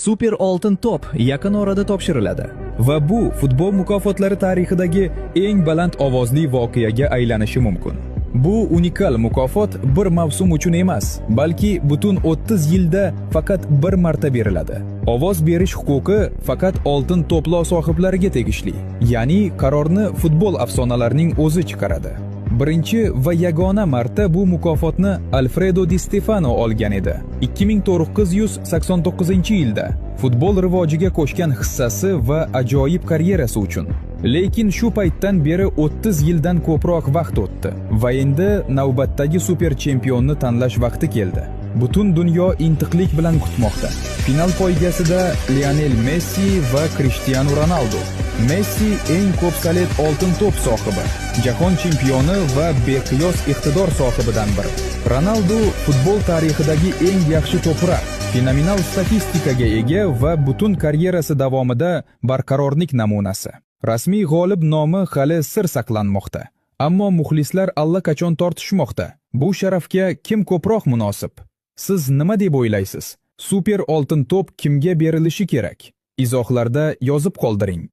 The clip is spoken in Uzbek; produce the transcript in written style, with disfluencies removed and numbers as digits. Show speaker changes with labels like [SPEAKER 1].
[SPEAKER 1] Super oltin to'p yaqin orada topshiriladi va bu futbol mukofotlari tarixidagi eng baland ovozli voqeaga aylanishi mumkin. Bu unikal mukofot bir mavsum uchun emas, balki butun 30 yilda faqat bir marta beriladi. Ovoz berish huquqi faqat oltin to'plo sohiblariga tegishli, ya'ni qarorni futbol afsonalarining o'zi chiqaradi. Birinchi va yagona marta bu mukofotni Alfredo Di Stefano olgan edi. 2989-yilda futbol rivojiga qo'shgan hissasi va ajoyib karyerasi uchun. Lekin shu paytdan beri 30 yildan ko'proq vaqt o'tdi va endi navbatdagi super chempionni tanlash vaqti keldi. Butun dunyo intiqlik bilan kutmoqda. Final poygasida Lionel Messi va Cristiano Ronaldo. Messi eng ko'p salet oltin to'p sohibi, jahon chempioni va beqiyos iqtidor sohibidan biri. Ronaldo futbol tarixidagi eng yaxshi to'prak, fenomenal statistikaga ega va butun karyerasi davomida barqarorlik namunasi. Rasmiy g'olib nomi hali sir saqlanmoqda, ammo muxlislar allaqachon tortishmoqda. Bu sharafga kim ko'proq munosib? Siz nima deb o'ylaysiz? Super oltin to'p kimga berilishi kerak? Izohlarda yozib qoldiring.